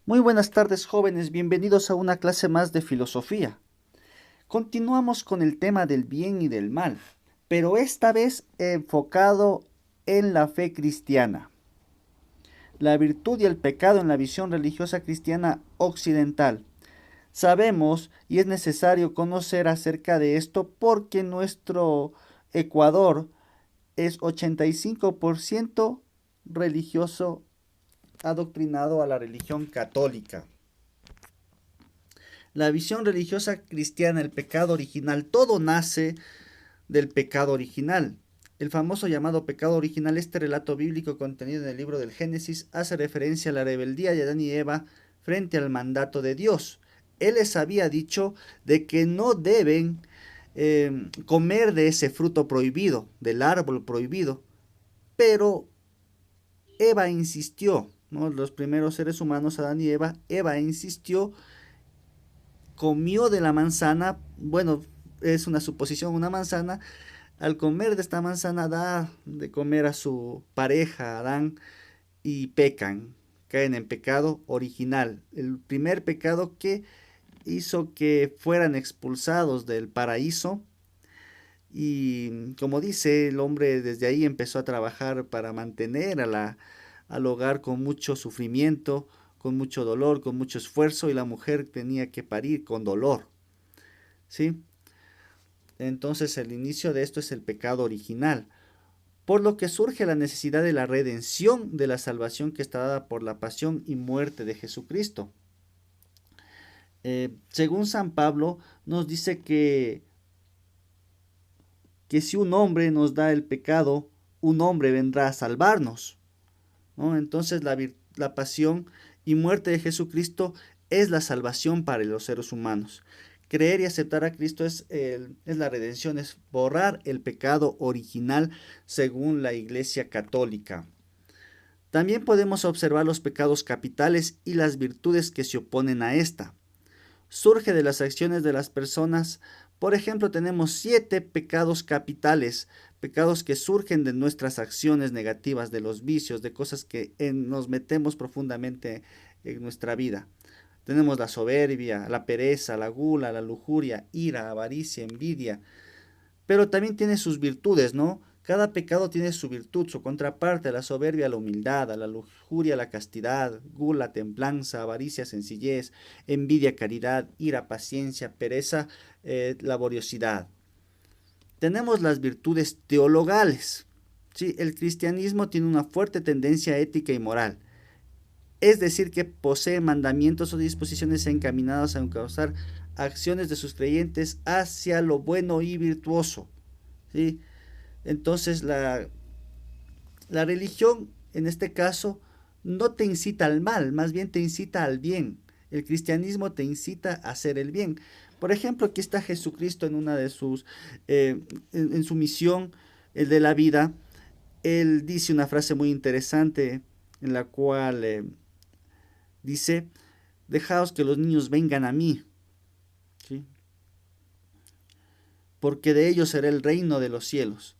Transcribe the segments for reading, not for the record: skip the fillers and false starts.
Muy buenas tardes, jóvenes, bienvenidos a una clase más de filosofía. Continuamos con el tema del bien y del mal, pero esta vez enfocado en la fe cristiana, la virtud y el pecado en la visión religiosa cristiana occidental. Sabemos y es necesario conocer acerca de esto porque nuestro Ecuador es 85% religioso adoctrinado a la religión católica. La visión religiosa cristiana, el pecado original, todo nace del pecado original. El famoso llamado pecado original, este relato bíblico contenido en el libro del Génesis, hace referencia a la rebeldía de Adán y Eva frente al mandato de Dios. Él les había dicho de que no deben comer de ese fruto prohibido, del árbol prohibido, pero Eva insistió, ¿no? Los primeros seres humanos, Adán y Eva insistió, comió de la manzana, bueno, es una suposición, una manzana, al comer de esta manzana da de comer a su pareja, Adán, y pecan, caen en pecado original, el primer pecado que hizo que fueran expulsados del paraíso. Y como dice, el hombre desde ahí empezó a trabajar para mantener al hogar con mucho sufrimiento, con mucho dolor, con mucho esfuerzo, y la mujer tenía que parir con dolor, ¿sí? Entonces el inicio de esto es el pecado original, por lo que surge la necesidad de la redención de la salvación que está dada por la pasión y muerte de Jesucristo. Según San Pablo, nos dice que si un hombre nos da el pecado, un hombre vendrá a salvarnos, ¿no? Entonces la pasión y muerte de Jesucristo es la salvación para los seres humanos. Creer y aceptar a Cristo es la redención, es borrar el pecado original según la Iglesia Católica. También podemos observar los pecados capitales y las virtudes que se oponen a esta. Surge de las acciones de las personas. Por ejemplo, tenemos 7 pecados capitales, pecados que surgen de nuestras acciones negativas, de los vicios, de cosas que nos metemos profundamente en nuestra vida. Tenemos la soberbia, la pereza, la gula, la lujuria, ira, avaricia, envidia, pero también tiene sus virtudes, ¿no? Cada pecado tiene su virtud, su contraparte, la soberbia, la humildad, la lujuria, la castidad, gula, templanza, avaricia, sencillez, envidia, caridad, ira, paciencia, pereza, laboriosidad. Tenemos las virtudes teologales. ¿Sí? El cristianismo tiene una fuerte tendencia ética y moral, es decir, que posee mandamientos o disposiciones encaminadas a encauzar acciones de sus creyentes hacia lo bueno y virtuoso. ¿Sí? Entonces la religión, en este caso, no te incita al mal, más bien te incita al bien. El cristianismo te incita a hacer el bien. Por ejemplo, aquí está Jesucristo en una de sus, en su misión, el de la vida. Él dice una frase muy interesante en la cual dice, dejaos que los niños vengan a mí, ¿sí? Porque de ellos será el reino de los cielos.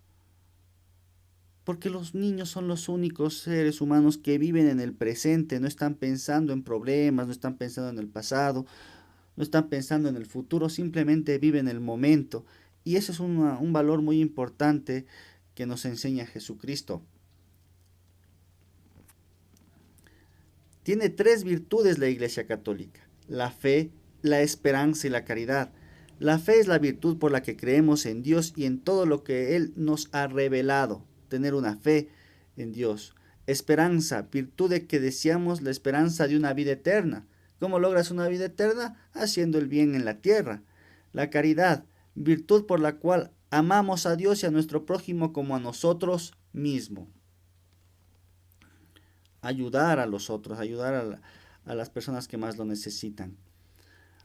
Porque los niños son los únicos seres humanos que viven en el presente, no están pensando en problemas, no están pensando en el pasado, no están pensando en el futuro, simplemente viven el momento. Y ese es un valor muy importante que nos enseña Jesucristo. Tiene 3 virtudes la Iglesia Católica: la fe, la esperanza y la caridad. La fe es la virtud por la que creemos en Dios y en todo lo que Él nos ha revelado. Tener una fe en Dios. Esperanza, virtud de que deseamos la esperanza de una vida eterna. ¿Cómo logras una vida eterna? Haciendo el bien en la tierra. La caridad, virtud por la cual amamos a Dios y a nuestro prójimo como a nosotros mismos. Ayudar a los otros, ayudar a las personas que más lo necesitan.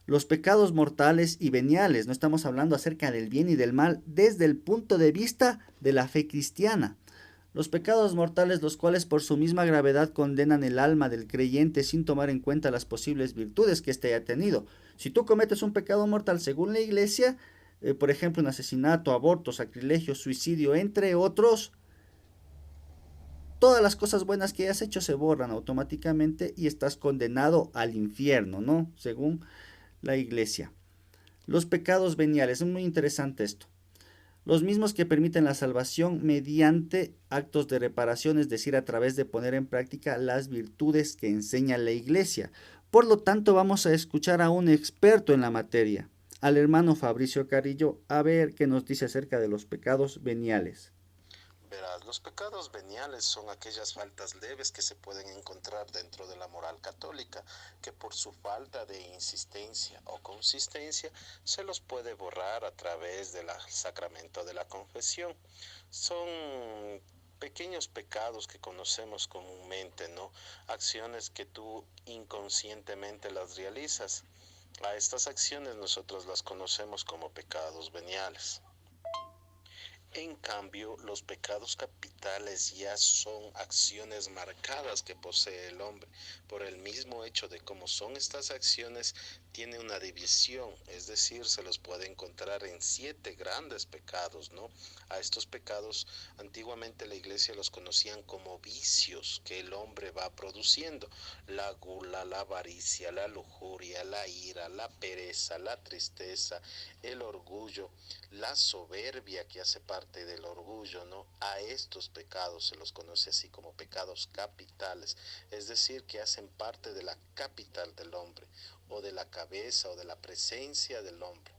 Los pecados mortales y veniales, no estamos hablando acerca del bien y del mal desde el punto de vista de la fe cristiana. Los pecados mortales, los cuales por su misma gravedad condenan el alma del creyente sin tomar en cuenta las posibles virtudes que éste haya tenido. Si tú cometes un pecado mortal según la iglesia, por ejemplo un asesinato, aborto, sacrilegio, suicidio, entre otros, todas las cosas buenas que hayas hecho se borran automáticamente y estás condenado al infierno, ¿no? Según la iglesia. Los pecados veniales, es muy interesante esto. Los mismos que permiten la salvación mediante actos de reparación, es decir, a través de poner en práctica las virtudes que enseña la iglesia. Por lo tanto, vamos a escuchar a un experto en la materia, al hermano Fabricio Carrillo, a ver qué nos dice acerca de los pecados veniales. Verás, los pecados veniales son aquellas faltas leves que se pueden encontrar dentro de la moral católica, que por su falta de insistencia o consistencia se los puede borrar a través del sacramento de la confesión. Son pequeños pecados que conocemos comúnmente, ¿no? Acciones que tú inconscientemente las realizas. A estas acciones nosotros las conocemos como pecados veniales. En cambio, los pecados capitales ya son acciones marcadas que posee el hombre. Por el mismo hecho de cómo son estas acciones, tiene una división, es decir, se los puede encontrar en 7 grandes pecados, ¿no? A estos pecados, antiguamente la iglesia los conocían como vicios que el hombre va produciendo: la gula, la avaricia, la lujuria, la ira, la pereza, la tristeza, el orgullo, la soberbia, que hace parte del orgullo, ¿no? A estos pecados se los conoce así como pecados capitales, es decir, que hacen parte de la capital del hombre, o de la cabeza, o de la presencia del hombre.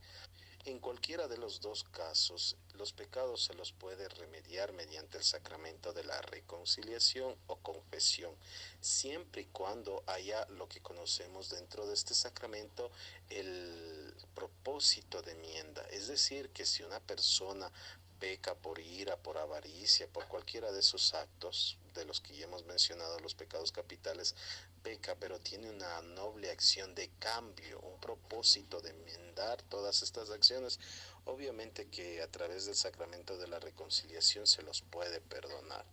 En cualquiera de los dos casos, los pecados se los puede remediar mediante el sacramento de la reconciliación o confesión, siempre y cuando haya lo que conocemos dentro de este sacramento, el propósito de enmienda. Es decir, que si una persona peca por ira, por avaricia, por cualquiera de esos actos de los que ya hemos mencionado, los pecados capitales, peca, pero tiene una noble acción de cambio, un propósito de enmendar todas estas acciones, obviamente que a través del sacramento de la reconciliación se los puede perdonar,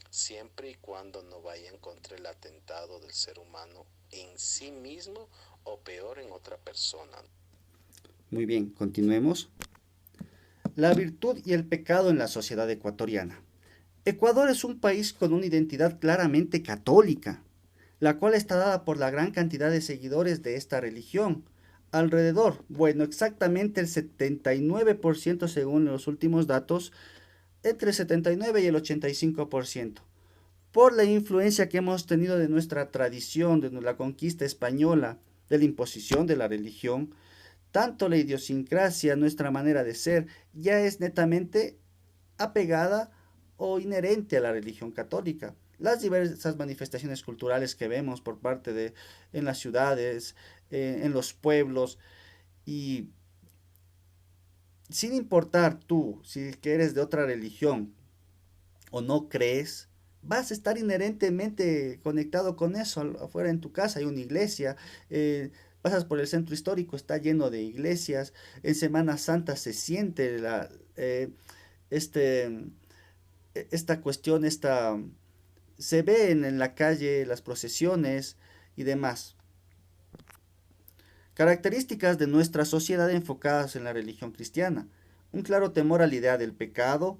siempre y cuando no vayan contra el atentado del ser humano en sí mismo, o peor, en otra persona. Muy bien, continuemos. La virtud y el pecado en la sociedad ecuatoriana. Ecuador es un país con una identidad claramente católica, la cual está dada por la gran cantidad de seguidores de esta religión. Alrededor, bueno, exactamente el 79% según los últimos datos, entre el 79 y el 85%. Por la influencia que hemos tenido de nuestra tradición, de la conquista española, de la imposición de la religión, tanto la idiosincrasia, nuestra manera de ser, ya es netamente apegada o inherente a la religión católica. Las diversas manifestaciones culturales que vemos por parte de en las ciudades, en los pueblos, y sin importar tú si que eres de otra religión o no crees, vas a estar inherentemente conectado con eso. Afuera en tu casa hay una iglesia, pasas por el centro histórico, está lleno de iglesias, en Semana Santa se siente este, esta cuestión, se ve en la calle las procesiones y demás. Características de nuestra sociedad enfocadas en la religión cristiana. Un claro temor a la idea del pecado.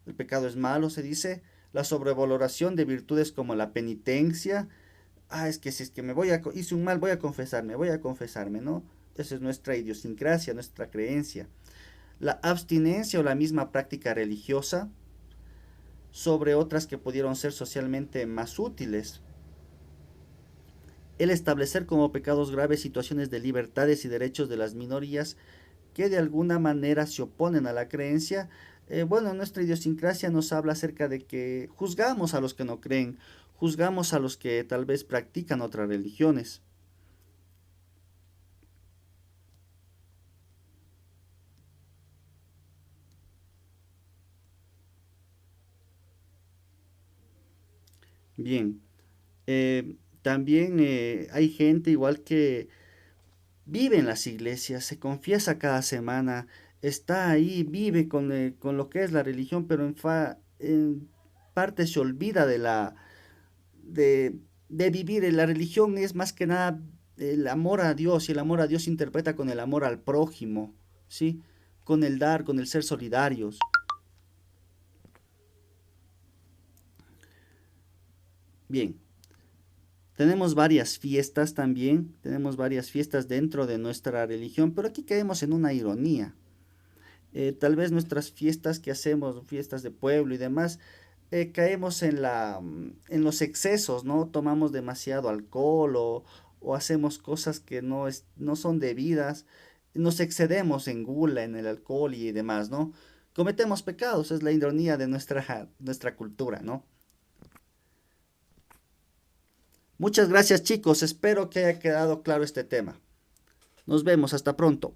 El pecado es malo, se dice. La sobrevaloración de virtudes como la penitencia. Ah, es que si es que hice un mal, voy a confesarme, ¿no? Esa es nuestra idiosincrasia, nuestra creencia. La abstinencia o la misma práctica religiosa sobre otras que pudieron ser socialmente más útiles. El establecer como pecados graves situaciones de libertades y derechos de las minorías que de alguna manera se oponen a la creencia. Bueno, nuestra idiosincrasia nos habla acerca de que juzgamos a los que no creen, juzgamos a los que tal vez practican otras religiones. Bien, también hay gente igual que vive en las iglesias, se confiesa cada semana, está ahí, vive con lo que es la religión, pero en parte se olvida de vivir. La religión es más que nada el amor a Dios, y el amor a Dios se interpreta con el amor al prójimo, ¿sí? Con el dar, con el ser solidarios. Bien, tenemos varias fiestas también, tenemos varias fiestas dentro de nuestra religión, pero aquí caemos en una ironía. Tal vez nuestras fiestas que hacemos, fiestas de pueblo y demás, caemos en los excesos, ¿no? Tomamos demasiado alcohol o hacemos cosas que no son debidas, nos excedemos en gula, en el alcohol y demás, ¿no? Cometemos pecados, es la ironía de nuestra cultura, ¿no? Muchas gracias chicos, espero que haya quedado claro este tema. Nos vemos, hasta pronto.